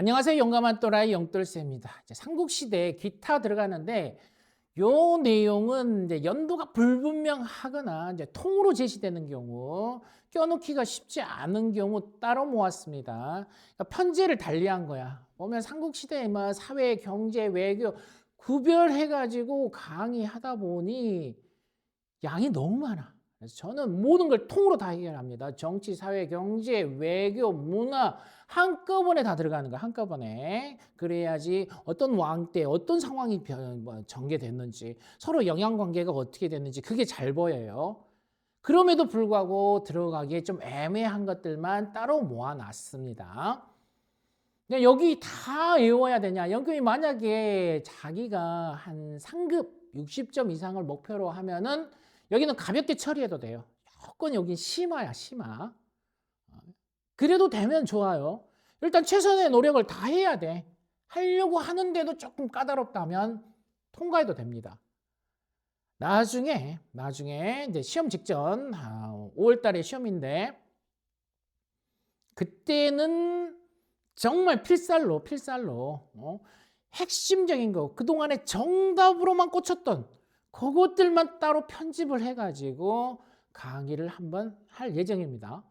안녕하세요. 용감한 또라이 용돌쌤입니다. 이제 삼국시대 기타 들어가는데 요 내용은 이제 연도가 불분명하거나 이제 통으로 제시되는 경우 껴놓기가 쉽지 않은 경우 따로 모았습니다. 그러니까 편제를 달리한 거야. 보면 삼국시대에 뭐 사회, 경제, 외교 구별해가지고 강의하다 보니 양이 너무 많아. 그래서 저는 모든 걸 통으로 다 해결합니다. 정치, 사회, 경제, 외교, 문화 한꺼번에 다 들어가는 거야. 한꺼번에. 그래야지 어떤 왕 때 어떤 상황이 전개됐는지 서로 영향관계가 어떻게 됐는지 그게 잘 보여요. 그럼에도 불구하고 들어가기에 좀 애매한 것들만 따로 모아놨습니다. 여기 다 외워야 되냐? 여기 만약에 자기가 한 상급 60점 이상을 목표로 하면은 여기는 가볍게 처리해도 돼요. 조금 여기 심화야, 심화. 그래도 되면 좋아요. 일단 최선의 노력을 다 해야 돼. 하려고 하는데도 조금 까다롭다면 통과해도 됩니다. 나중에 이제 시험 직전 5월 달에 시험인데 그때는 정말 필살로 핵심적인 거 그동안에 정답으로만 꽂혔던 그것들만 따로 편집을 해가지고 강의를 한번 할 예정입니다.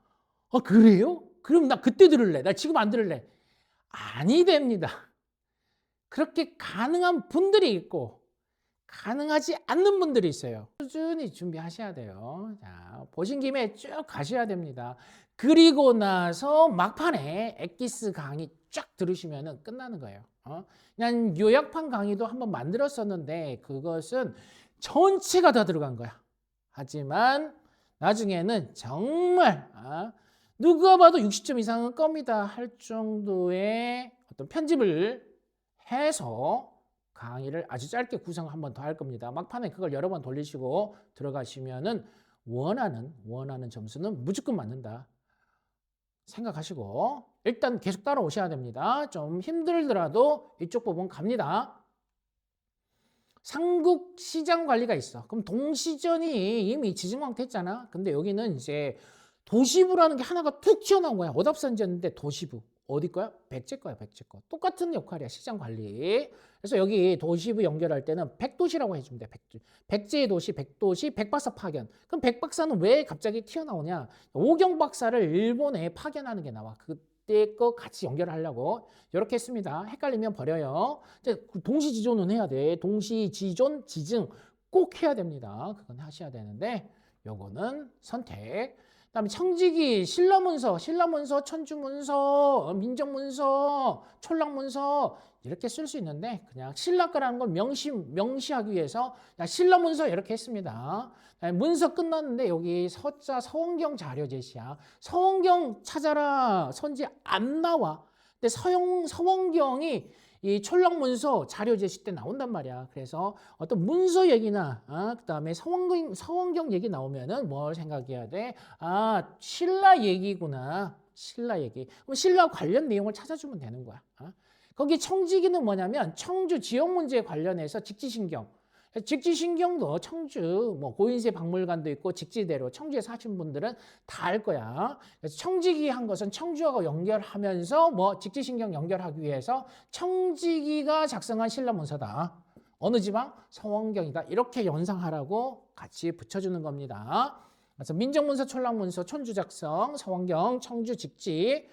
그래요? 그럼 나 그때 들을래. 나 지금 안 들을래. 아니 됩니다. 그렇게 가능한 분들이 있고 가능하지 않는 분들이 있어요. 꾸준히 준비하셔야 돼요. 자, 보신 김에 쭉 가셔야 됩니다. 그리고 나서 막판에 엑기스 강의 쫙 들으시면 끝나는 거예요. 그냥 요약판 강의도 한번 만들었었는데 그것은 전체가 다 들어간 거야. 하지만 나중에는 정말 누가 봐도 60점 이상은 겁니다 할 정도의 어떤 편집을 해서 강의를 아주 짧게 구성 한 번 더 할 겁니다. 막판에 그걸 여러 번 돌리시고 들어가시면은 원하는 점수는 무조건 맞는다 생각하시고 일단 계속 따라오셔야 됩니다. 좀 힘들더라도 이쪽 부분 갑니다. 삼국 시장 관리가 있어. 그럼 동시전이 이미 지증왕퇴했잖아. 근데 여기는 이제 도시부라는 게 하나가 툭 튀어나온 거야. 오답선지였는데 도시부. 어디 거야? 백제 거야, 백제 거. 똑같은 역할이야, 시장 관리. 그래서 여기 도시부 연결할 때는 백도시라고 해주면 돼. 백제의 도시, 백도시, 백박사 파견. 그럼 백박사는 왜 갑자기 튀어나오냐? 오경 박사를 일본에 파견하는 게 나와. 그때 거 같이 연결하려고 이렇게 했습니다. 헷갈리면 버려요. 이제 동시지존은 해야 돼. 동시지존, 지증 꼭 해야 됩니다. 그건 하셔야 되는데 요거는 선택. 그다음에 청지기, 신라문서, 천주문서, 민정문서, 촐락문서 이렇게 쓸 수 있는데 그냥 신라가라는 걸 명시하기 위해서 그냥 신라문서 이렇게 했습니다. 문서 끝났는데 여기 서자 서원경 자료 제시야. 서원경 찾아라. 선지 안 나와. 근데 서원경이 이 촐락문서 자료 제시 때 나온단 말이야. 그래서 어떤 문서 얘기나 그다음에 서원경 얘기 나오면은 뭘 생각해야 돼? 신라 얘기구나. 신라 얘기. 그럼 신라 관련 내용을 찾아주면 되는 거야. 거기 청지기는 뭐냐면 청주 지역 문제에 관련해서 직지신경. 직지신경도 청주 뭐 고인세 박물관도 있고 직지대로 청주에 사신 분들은 다 알 거야. 그래서 청지기 한 것은 청주하고 연결하면서 뭐 직지신경 연결하기 위해서 청지기가 작성한 신라문서다. 어느 지방? 서원경이다. 이렇게 연상하라고 같이 붙여주는 겁니다. 그래서 민정문서, 촐락문서, 촌주 작성, 서원경, 청주 직지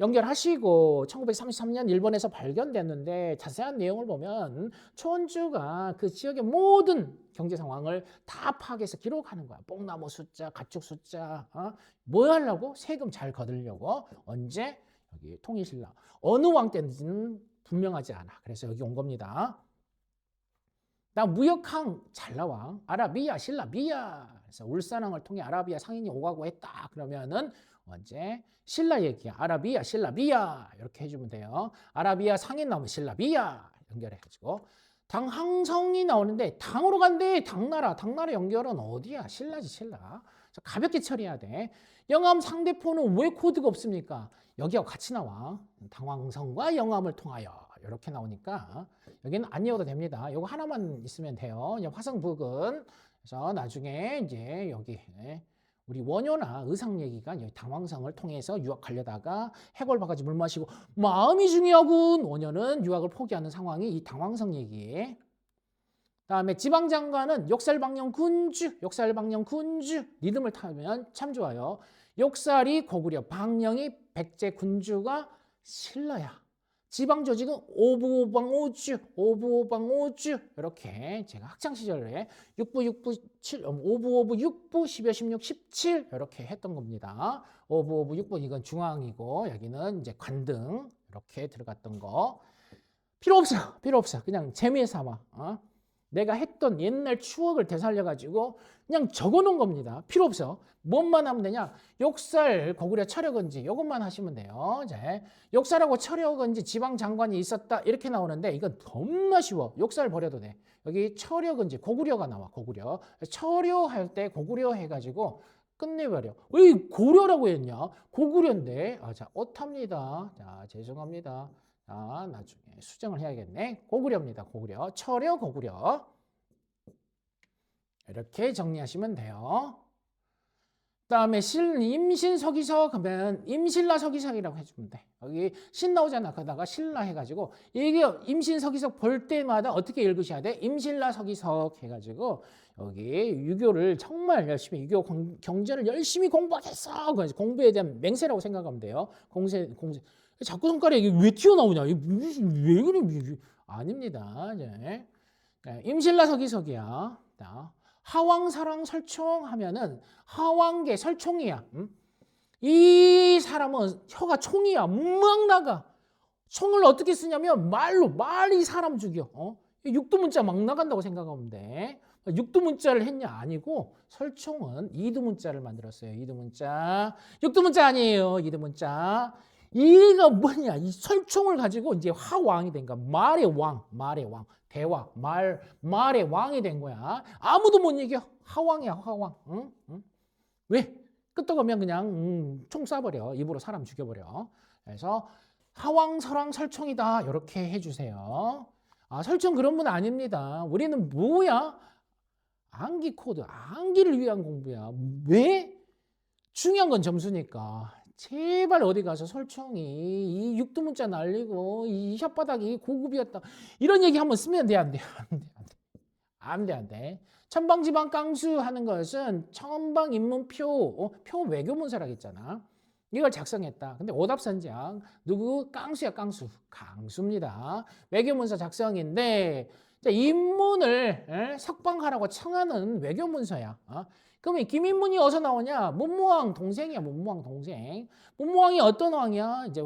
연결하시고 1933년 일본에서 발견됐는데 자세한 내용을 보면 촌주가 그 지역의 모든 경제 상황을 다 파악해서 기록하는 거야. 뽕나무 숫자, 가축 숫자, 뭐 하려고? 세금 잘 거두려고. 언제? 여기 통일신라. 어느 왕 때인지는 분명하지 않아. 그래서 여기 온 겁니다. 나 무역항 잘 나와. 아라비아, 신라비아. 그래서 울산항을 통해 아라비아 상인이 오가고 했다. 그러면은 언제? 신라 얘기야. 아라비아, 신라비아. 이렇게 해주면 돼요. 아라비아 상인 나오면 신라비아. 연결해가지고. 당항성이 나오는데 당으로 간대. 당나라. 당나라 연결은 어디야? 신라지, 신라. 가볍게 처리해야 돼. 영암 상대포는 왜 코드가 없습니까? 여기하고 같이 나와. 당황성과 영암을 통하여. 이렇게 나오니까 여기는 안 외워도 됩니다. 이거 하나만 있으면 돼요. 화성 부근. 그래서 나중에 이제 여기 우리 원효나 의상 얘기가 여기 당황성을 통해서 유학 가려다가 해골 바가지 물 마시고 마음이 중요하군. 원효는 유학을 포기하는 상황이 이 당황성 얘기에. 다음에 지방장관은 욕살방령 군주, 욕살방령 군주 리듬을 타면 참 좋아요. 욕살이 고구려, 방령이 백제 군주가 신라야. 지방 조직은 오부오방오주, 오부오방오주 이렇게 제가 학창 시절에 6부, 6부, 7, 오부, 오부, 6부, 12, 16, 17 이렇게 했던 겁니다. 오부, 오부, 6부 이건 중앙이고 여기는 이제 관등 이렇게 들어갔던 거. 필요 없어, 필요 없어. 그냥 재미에 삼아. 내가 했던 옛날 추억을 되살려가지고 그냥 적어놓은 겁니다. 필요 없어. 뭔만 하면 되냐? 욕살, 고구려 철여건지 이것만 하시면 돼요. 이제 욕살하고 철여건지 지방장관이 있었다 이렇게 나오는데 이건 겁나 쉬워. 욕살 버려도 돼. 여기 철여건지 고구려가 나와. 고구려. 철여할 때 고구려 해가지고 끝내버려. 왜 고려라고 했냐? 고구려인데. 자, 오탑니다. 자, 죄송합니다. 자, 나중에 수정을 해야겠네. 고구려입니다. 고구려. 철여 고구려. 이렇게 정리하시면 돼요. 그다음에 임신 서기석 하면 임신라 서기석이라고 해주면 돼. 여기 신 나오잖아. 그러다가 신라 해가지고 이게 임신 서기석 볼 때마다 어떻게 읽으셔야 돼? 임신라 서기석 해가지고 여기 유교를 정말 열심히 유교 경전을 열심히 공부했어. 공부에 대한 맹세라고 생각하면 돼요. 공세. 자꾸 손가락이 왜 튀어나오냐? 왜 그래? 아닙니다. 이제 임신라 서기석이야. 하왕, 사랑, 설총 하면은 하왕계 설총이야. 이 사람은 혀가 총이야. 막 나가. 총을 어떻게 쓰냐면 말이 사람 죽여. 육두문자 막 나간다고 생각하면 돼. 육두문자를 했냐? 아니고 설총은 이두문자를 만들었어요. 이두문자. 육두문자 아니에요. 이두문자. 이가 뭐냐? 이 설총을 가지고 이제 화왕이 된 거야. 말의 왕. 대화, 말의 왕이 된 거야. 아무도 못 이겨. 하왕이야, 하왕. 응? 왜? 끄떡하면 그냥 총 쏴버려. 입으로 사람 죽여버려. 그래서 하왕, 설왕, 설총이다. 이렇게 해주세요. 설총 그런 분 아닙니다. 우리는 뭐야? 암기 코드, 암기를 위한 공부야. 왜? 중요한 건 점수니까. 제발 어디 가서 설총이 이 육두문자 날리고 이 혓바닥이 고급이었다 이런 얘기 한번 쓰면 돼. 안 돼. 천방지방 깡수 하는 것은 천방인문표 표 외교문서라고 했잖아. 이걸 작성했다. 근데 오답선장 누구? 깡수야. 강수입니다. 외교문서 작성인데 인문을 석방하라고 청하는 외교문서야. 그러면 김인문이 어디서 나오냐? 문무왕 동생이야. 문무왕 동생. 문무왕이 어떤 왕이야? 이제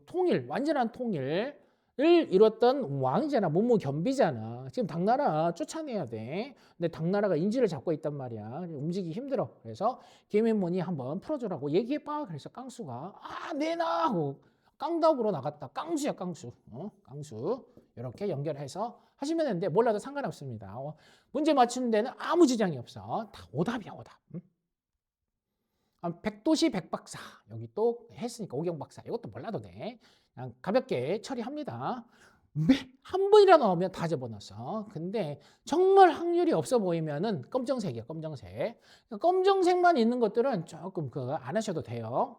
통일, 완전한 통일을 이뤘던 왕이잖아. 문무겸비잖아. 지금 당나라 쫓아내야 돼. 근데 당나라가 인지를 잡고 있단 말이야. 움직이기 힘들어. 그래서 김인문이 한번 풀어주라고 얘기해봐. 그래서 깡수가 내놔 하고 깡덕으로 나갔다. 깡수야. 깡수. 이렇게 연결해서 하시면 되는데 몰라도 상관없습니다. 문제 맞추는 데는 아무 지장이 없어. 다 오답이야. 오답. 백도시 백박사. 여기 또 했으니까 오경박사. 이것도 몰라도 돼. 그냥 가볍게 처리합니다. 한 번이라도 나오면 다 집어넣었어. 근데 정말 확률이 없어 보이면은 검정색이야. 검정색. 검정색만 있는 것들은 조금 안 하셔도 돼요.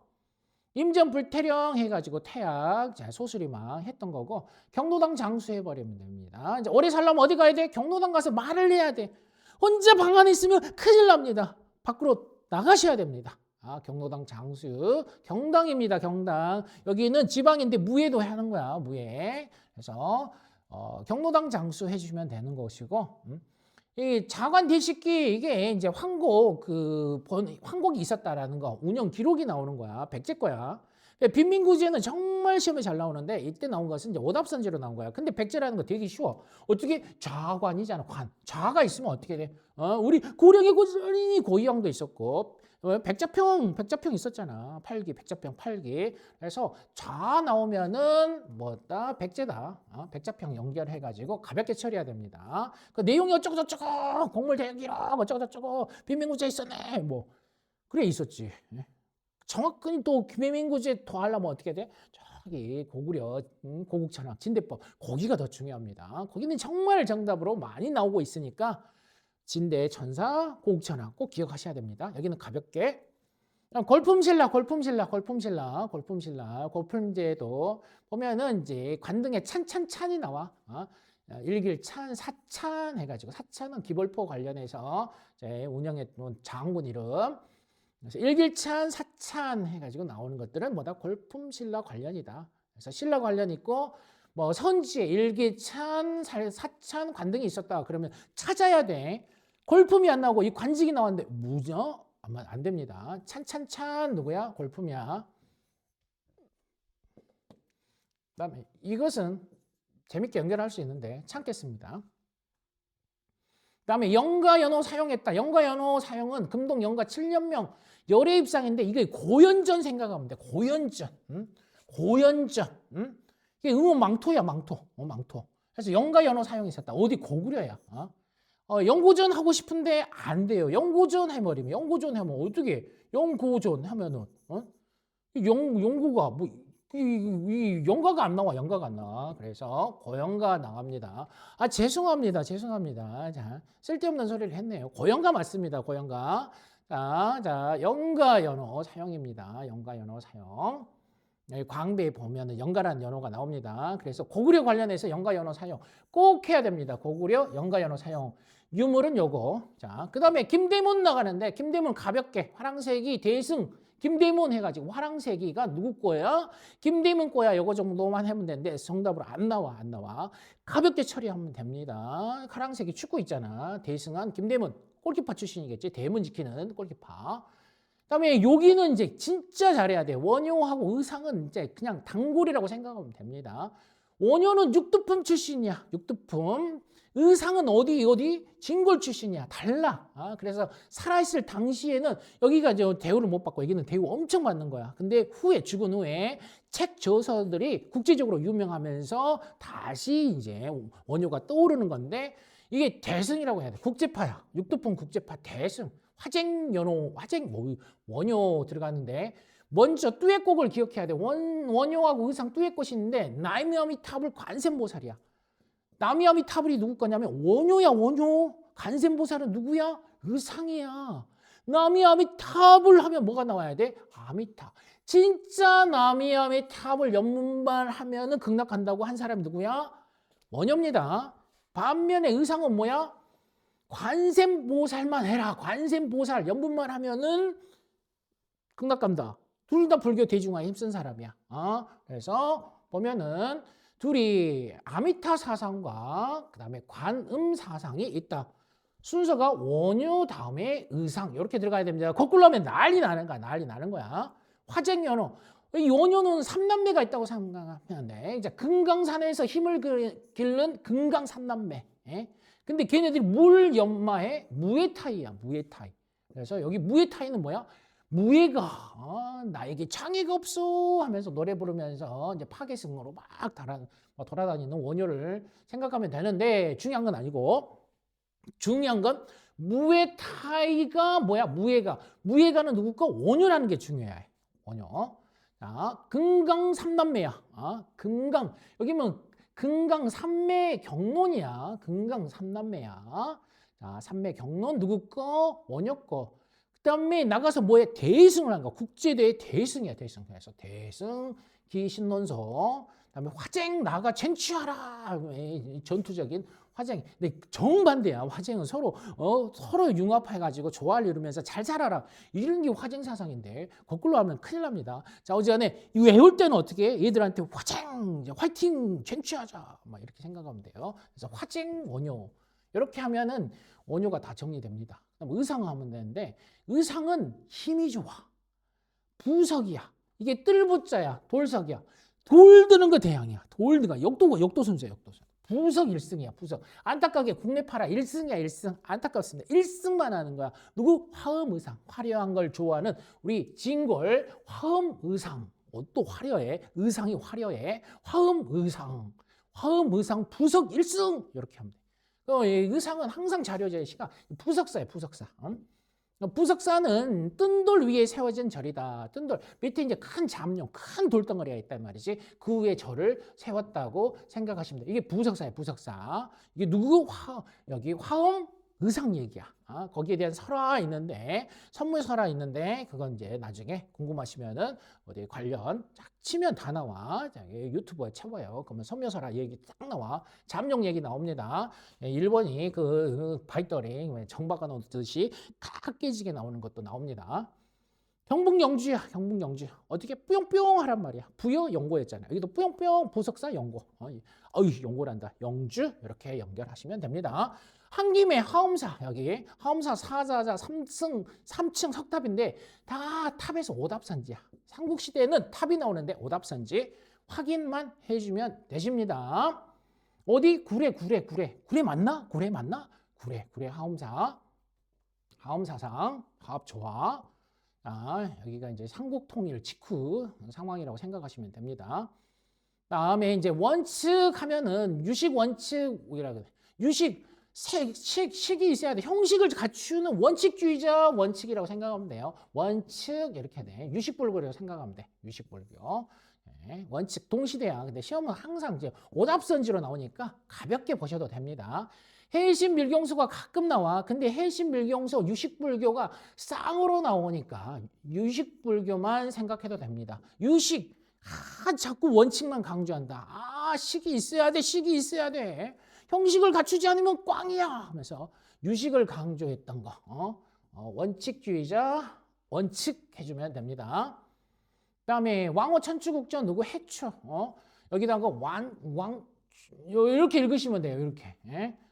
임전 불태령 해가지고 태약, 소수리망 했던 거고 경로당 장수해버리면 됩니다. 이제 오래 살려면 어디 가야 돼? 경로당 가서 말을 해야 돼. 혼자 방 안에 있으면 큰일 납니다. 밖으로 나가셔야 됩니다. 경로당 장수, 경당입니다. 경당. 여기는 지방인데 무예도 하는 거야. 무예. 그래서 경로당 장수 해주시면 되는 것이고 이 자관 뒤집기 이게 이제 황곡이 있었다라는 거 운영 기록이 나오는 거야. 백제 거야. 빈민구제는 정말 시험에 잘 나오는데 이때 나온 것은 이제 오답선지로 나온 거야. 근데 백제라는 거 되게 쉬워. 어떻게 좌관이잖아. 좌가 있으면 어떻게 돼? 우리 고령의 고전이 고이왕도 있었고 백자평 있었잖아. 백자평 8기. 그래서 좌 나오면은 뭐다? 백제다. 백자평 연결해가지고 가볍게 처리해야 됩니다. 그 내용이 어쩌고저쩌고 곡물 대기록 어쩌고저쩌고 빈민구제 있었네. 뭐 그래 있었지. 정확히 또 빈민구제 더 하려면 어떻게 돼? 저기 고구려 고국천왕 진대법 거기가 더 중요합니다. 거기는 정말 정답으로 많이 나오고 있으니까 진대 천사 고국천왕 꼭 기억하셔야 됩니다. 여기는 가볍게 골품제도 보면은 이제 관등에 찬찬찬이 나와. 일길찬, 사찬 해가지고 사찬은 기벌포 관련해서 이제 운영했던 장군 이름. 그래서 일길찬, 사찬 해가지고 나오는 것들은 뭐다? 골품신라 관련이다. 그래서 신라 관련 있고 뭐 선지에 일기찬, 사찬, 관등이 있었다. 그러면 찾아야 돼. 골품이 안 나오고 이 관직이 나왔는데 무죠? 아마 안 됩니다. 찬찬찬 누구야? 골품이야. 그다음에 이것은 재밌게 연결할 수 있는데 참겠습니다. 그다음에 영가연호 사용했다. 영가연호 사용은 금동 영가 7년명 열애 입상인데 이게 고연전 생각하면 돼. 고연전. 고연전. 이게 응원 망토야, 망토. 망토. 그래서 영가연호 사용했었다. 어디 고구려야. 연고전 하고 싶은데 안 돼요. 연고전 해버리면 연고전 하면 어떻게 연고전 하면은 연고가 뭐 이 연가가 안 나와. 연가가 안 나와. 그래서 고연가 나갑니다. 죄송합니다. 자, 쓸데없는 소리를 했네요. 고연가 맞습니다. 고연가. 자, 연가연호 사용입니다. 연가연호 사용. 광배에 보면은 연가라는 연호가 나옵니다. 그래서 고구려 관련해서 연가연호 사용 꼭 해야 됩니다. 고구려 연가연호 사용. 유물은 요거. 자, 그다음에 김대문 나가는데 김대문 가볍게 화랑색이 대승 김대문 해가지고 화랑색이가 누구 거야? 김대문 거야. 요거 정도만 하면 되는데 정답으로 안 나와. 가볍게 처리하면 됩니다. 화랑색이 축구 있잖아. 대승한 김대문 골키퍼 출신이겠지. 대문 지키는 골키퍼. 그다음에 여기는 이제 진짜 잘해야 돼. 원효하고 의상은 이제 그냥 단골이라고 생각하면 됩니다. 원효는 육두품 출신이야. 육두품. 의상은 어디? 진골 출신이야. 달라. 그래서 살아있을 당시에는 여기가 이제 대우를 못 받고 여기는 대우 엄청 받는 거야. 근데 후에 죽은 후에 책 저서들이 국제적으로 유명하면서 다시 이제 원효가 떠오르는 건데 이게 대승이라고 해야 돼. 국제파야. 육두품 국제파 대승. 화쟁연호, 원효 들어가는데 먼저 뚜엣곡을 기억해야 돼. 원효하고 의상 뚜엣곡이 있는데 나미아미타불 관세음보살이야. 나미아미타불이 누구 거냐면 원효야. 원효. 관세음보살은 누구야? 의상이야. 나미아미타불 하면 뭐가 나와야 돼? 아미타. 진짜 나미아미타불 연문만 하면은 극락한다고 한 사람이 누구야? 원효입니다. 반면에 의상은 뭐야? 관세음보살만 해라. 관세음보살 연분만 하면은 극락 간다. 둘 다 불교 대중화에 힘쓴 사람이야. 그래서 보면은 둘이 아미타 사상과 그다음에 관음 사상이 있다. 순서가 원효 다음에 의상 이렇게 들어가야 됩니다. 거꾸로 하면 난리 나는 거야. 화쟁연호. 원효는 삼남매가 있다고 생각하면 돼. 이제 금강산에서 힘을 기른 금강 삼남매. 근데 걔네들이 물 연마해 무에타이야. 무에타이. 그래서 여기 무에타이는 뭐야? 무예가 나에게 창의가 없어 하면서 노래 부르면서 이제 파괴승으로 막 돌아다니는 원효를 생각하면 되는데 중요한 건 아니고 중요한 건 무에타이가 뭐야? 무예가는 누구 거? 원효라는 게 중요해. 원효. 자, 금강 삼남매야. 금강 여기면 금강 삼매 경론이야. 금강 삼남매야. 자, 삼매 경론 누구 거? 원효 거. 그다음에 나가서 뭐해? 대승을 한 거. 국제대회 대승이야. 대승. 그래서 대승 기신론서. 그다음에 화쟁 나가 쟁취하라. 전투적인 화쟁. 근데 정반대야. 화쟁은 서로 융합해가지고 조화를 이루면서 잘 살아라. 이런 게 화쟁 사상인데 거꾸로 하면 큰일 납니다. 자, 어제안에 외울 때는 어떻게 해? 얘들한테 화쟁, 화이팅, 쟁취하자. 막 이렇게 생각하면 돼요. 그래서 화쟁 원효. 이렇게 하면은 원효가 다 정리됩니다. 그럼 의상하면 되는데 의상은 힘이 좋아. 부석이야. 이게 뜰부자야. 돌석이야. 돌 드는 거 대양이야. 돌 드는 거. 역도 순서야. 역도순. 부석 1승이야. 부석. 안타깝게 국내파라 1승이야. 1승. 안타깝습니다. 1승만 하는 거야. 누구? 화엄의상. 화려한 걸 좋아하는 우리 진골 화엄의상. 또 화려해. 의상이 화려해. 화엄의상. 화엄의상 부석 1승. 이렇게 하면 돼. 의상은 항상 자료제의 시가 부석사야. 부석사. 부석사는 뜬돌 위에 세워진 절이다. 뜬돌 밑에 이제 큰 잠룡, 큰 돌덩어리가 있단 말이지. 그 위에 절을 세웠다고 생각하시면 돼요. 이게 부석사예요. 부석사. 이게 누구? 여기 화엄 의상 얘기야. 거기에 대한 설화 있는데 선물 설화 있는데 그건 이제 나중에 궁금하시면은 어디 관련 쫙 치면 다 나와. 자, 유튜브에 쳐봐요. 그러면 선묘설화 얘기 딱 나와. 잠룡 얘기 나옵니다. 일본이 그 바이터링 정박아 놓듯이 탁 깨지게 나오는 것도 나옵니다. 경북 영주야, 경북 영주. 어떻게 뿌용뿌용 하란 말이야. 부여 영고였잖아요. 여기도 뿌용뿌용 보석사 영고. 어이, 영고란다. 영주 이렇게 연결하시면 됩니다. 한 김에 하엄사 여기 하엄사 사자자 3층 석탑인데 다 탑에서 오답선지야. 삼국시대에는 탑이 나오는데 오답선지 확인만 해주면 되십니다. 어디 구례 맞나? 구례 맞나? 구례 하엄사 하엄사상 화합 좋아. 여기가 이제 삼국통일 직후 상황이라고 생각하시면 됩니다. 다음에 이제 원칙 하면은 유식 원칙이라고 그래. 유식 식이 있어야 돼. 형식을 갖추는 원칙주의자 원칙이라고 생각하면 돼요. 원칙 이렇게 돼. 유식불교라고 생각하면 돼. 유식불교. 네, 원칙 동시대야. 근데 시험은 항상 이제 오답선지로 나오니까 가볍게 보셔도 됩니다. 해심 밀경수가 가끔 나와. 근데 해심 밀경수 유식불교가 쌍으로 나오니까 유식불교만 생각해도 됩니다. 유식 자꾸 원칙만 강조한다. 식이 있어야 돼. 식이 있어야 돼. 형식을 갖추지 않으면 꽝이야 하면서 유식을 강조했던 거. 원칙주의자 원칙 해주면 됩니다. 그다음에 왕호 천추국전 누구 해초. 여기다가 왕 이렇게 읽으시면 돼요. 이렇게.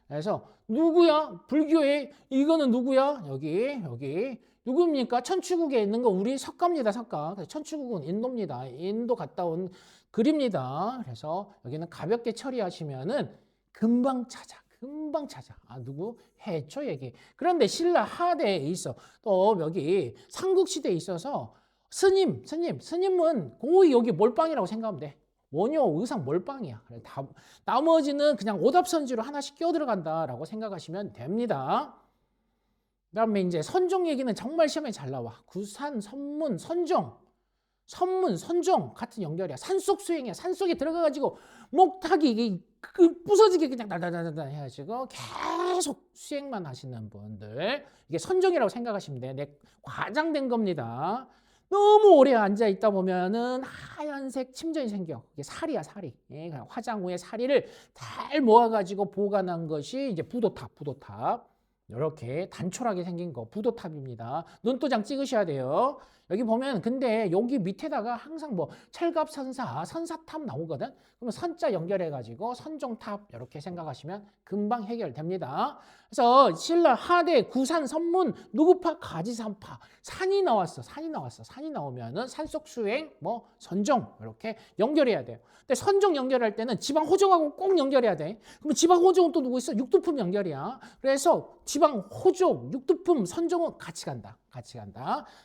그래서 누구야? 불교의 이거는 누구야? 여기 누굽니까? 천추국에 있는 거 우리 석가입니다. 석가. 천추국은 인도입니다. 인도 갔다 온 글입니다. 그래서 여기는 가볍게 처리하시면은 금방 찾아. 누구? 해초 얘기. 그런데 신라 하대에 있어. 또 여기 삼국시대에 있어서 스님은 거의 여기 몰빵이라고 생각하면 돼. 원효 의상 몰빵이야. 나머지는 그냥 오답선지로 하나씩 끼어 들어간다라고 생각하시면 됩니다. 그다음에 이제 선종 얘기는 정말 시험에 잘 나와. 구산, 선문, 선종 같은 연결이야. 산속 수행이야. 산속에 들어가가지고 목탁이 부서지게 그냥 달달달달 해가지고 계속 수행만 하시는 분들. 이게 선종이라고 생각하시면 돼. 내 과장된 겁니다. 너무 오래 앉아 있다 보면은 하얀색 침전이 생겨. 이게 살이야, 살이. 화장 후에 살이를 잘 모아가지고 보관한 것이 이제 부도탑. 이렇게 단촐하게 생긴 거 부도탑입니다. 눈도장 찍으셔야 돼요. 여기 보면 근데 여기 밑에다가 항상 뭐 철갑선사, 선사탑 나오거든. 그러면 선자 연결해가지고 선종탑 이렇게 생각하시면 금방 해결됩니다. 그래서 신라 하대 구산 선문 누구파 가지산파 산이 나왔어. 산이 나오면은 산속 수행 뭐 선종 이렇게 연결해야 돼요. 근데 선종 연결할 때는 지방 호족하고 꼭 연결해야 돼. 그러면 지방 호족은 또 누구 있어? 육두품 연결이야. 그래서 지방 호족, 육두품, 선종은 같이 간다.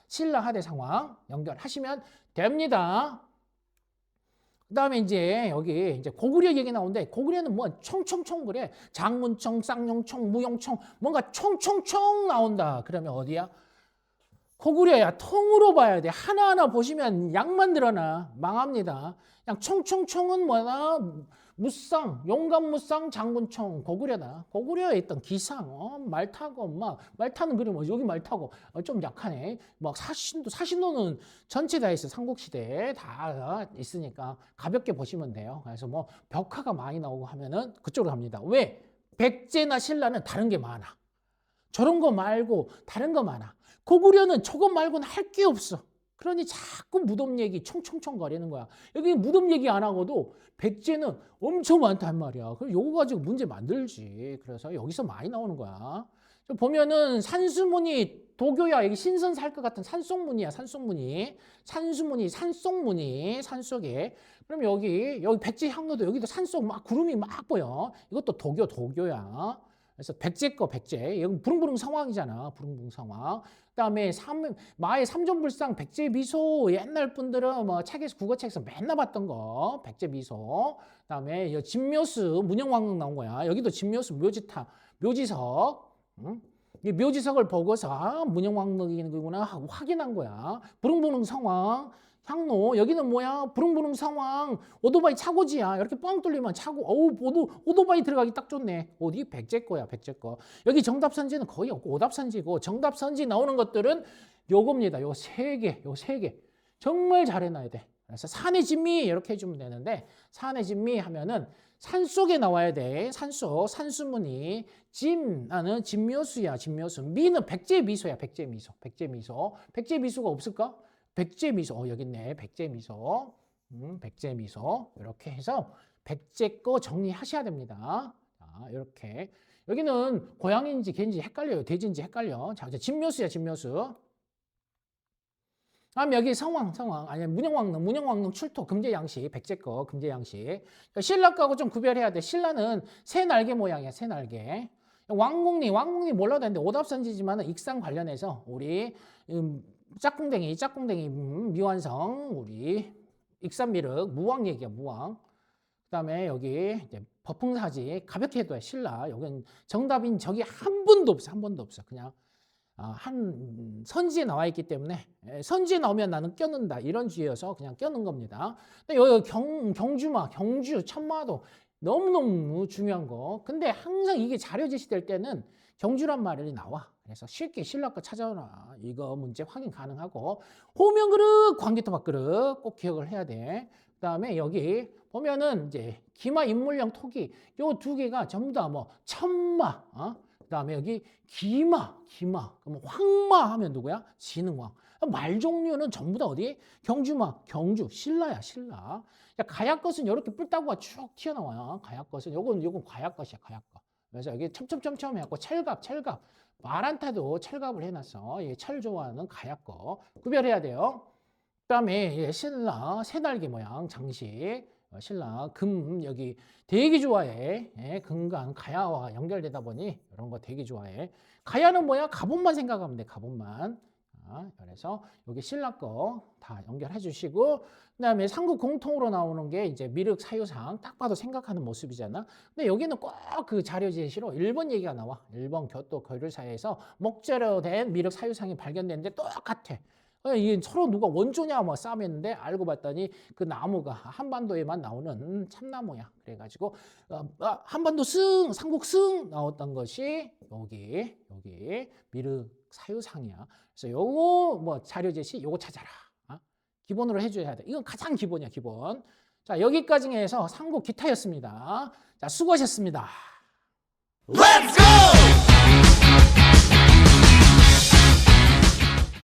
신라 하대 상황 연결하시면 됩니다. 그다음에 이제 여기 이제 고구려 얘기 나오는데 고구려는 뭐 총총총 그래. 장문총, 쌍용총, 무용총 뭔가 총총총 나온다. 그러면 어디야? 고구려야. 통으로 봐야 돼. 하나하나 보시면 약만 드러나 망합니다. 그냥 총총총은 뭐나 무쌍, 용감무쌍, 장군총, 고구려다. 고구려에 있던 기상, 말 타고 말 타는 그림 여기 말 타고 좀 약하네. 막 사신도는 전체 다 있어. 삼국시대에 다 있으니까 가볍게 보시면 돼요. 그래서 뭐 벽화가 많이 나오고 하면은 그쪽으로 갑니다. 왜? 백제나 신라는 다른 게 많아. 저런 거 말고 다른 거 많아. 고구려는 저거 말고는 할 게 없어. 그러니 자꾸 무덤 얘기 총총총 거리는 거야. 여기 무덤 얘기 안 하고도 백제는 엄청 많단 말이야. 그럼 요거 가지고 문제 만들지. 그래서 여기서 많이 나오는 거야. 보면은 산수문이 도교야. 여기 신선 살 것 같은 산속문이야. 산속문이. 산속문이 산속에. 그럼 여기 백제 향로도 여기도 산속 막 구름이 막 보여. 이것도 도교야. 그래서 백제. 여기 부릉부릉 상황이잖아. 부릉부릉 상황. 그다음에 마의 삼존불상 백제 미소 옛날 분들은 뭐 책에서 국어책에서 맨날 봤던 거 백제 미소. 그다음에 진묘수 문영왕릉 나온 거야. 여기도 진묘수 묘지석. 이 묘지석을 보고서 문영왕릉이구나 하고 확인한 거야. 부릉부릉 상황 향로. 여기는 뭐야? 부릉부릉 상황. 오토바이 차고지야. 이렇게 뻥 뚫리면 차고. 어우, 오토바이 들어가기 딱 좋네. 어디? 백제 거야, 백제 거. 여기 정답 선지는 거의 없고 오답 선지고, 정답 선지 나오는 것들은 요겁니다. 요 세 개, 요 세 개. 정말 잘 해놔야 돼. 그래서 산의 진미 이렇게 해주면 되는데, 산의 진미 하면은 산 속에 나와야 돼. 산속, 산수문이. 나는 진묘수야, 진묘수. 미는 백제미소야, 백제미소. 백제미소. 백제미소가 없을까? 백제미소. 여기 있네. 백제미소. 백제미소. 이렇게 해서 백제 거 정리하셔야 됩니다. 자, 이렇게. 여기는 고양인지 개인지 헷갈려요. 돼지인지 헷갈려. 자, 이제 진묘수야, 진묘수. 여기 성왕. 아니, 문영왕릉 출토, 금제양식, 백제 거, 금제양식. 그러니까 신라 거하고 좀 구별해야 돼. 신라는 새 날개 모양이야, 새 날개. 왕궁리 몰라도 되는데 오답선지지만 익산 관련해서 우리 짝꿍댕이, 미완성, 우리 익산미륵, 무왕 얘기야, 무왕. 그 다음에 여기 이제 법흥사지, 가볍게 해도 돼, 신라. 여기는 정답인 적이 한 번도 없어. 그냥. 한 선지에 나와 있기 때문에 선지에 나오면 나는 껴넣는다 이런 주의여서 그냥 껴넣은 겁니다. 근데 여기 경주, 천마도 너무너무 중요한 거. 근데 항상 이게 자료 제시될 때는 경주란 말이 나와. 그래서 쉽게 신라 거 찾아오라. 이거 문제 확인 가능하고, 호명그릇, 광개토박그릇 꼭 기억을 해야 돼. 그다음에 여기 보면은 이제 기마, 인물령, 토기 요 두 개가 전부 다 뭐 천마, 그다음에 여기 기마. 그럼 황마 하면 누구야? 진흥왕. 말 종류는 전부 다 어디? 경주마, 경주, 신라야, 신라. 가야것은 이렇게 뿔따구가 쭉 튀어나와요. 가야것은 요건 가야것이야, 가야것. 그래서 여기 첨첨첨첨 해갖고 찰갑. 말한타도 찰갑을 해놨어. 이게 철 좋아하는 가야것. 구별해야 돼요. 그다음에 신라, 새날개 모양 장식. 신라 금 여기 되게 좋아해. 금간 가야와 연결되다 보니 이런 거 되게 좋아해. 가야는 뭐야? 갑옷만 생각하면 돼. 갑옷만. 그래서 여기 신라 거 다 연결해 주시고, 그다음에 삼국 공통으로 나오는 게 이제 미륵 사유상, 딱 봐도 생각하는 모습이잖아. 근데 여기는 꼭 그 자료 제시로 1번 얘기가 나와. 1번 교토 거류사에서 목재로 된 미륵 사유상이 발견됐는데 똑같아. 이게 서로 누가 원조냐 뭐 싸움했는데 알고 봤더니 그 나무가 한반도에만 나오는 참나무야. 그래가지고 한반도 삼국 나왔던 것이 여기 미륵 사유상이야. 그래서 요거 뭐 자료 제시 요거 찾아라. 기본으로 해줘야 돼. 이건 가장 기본이야, 기본. 자, 여기까지 해서 삼국 기타였습니다. 자, 수고하셨습니다. Let's go!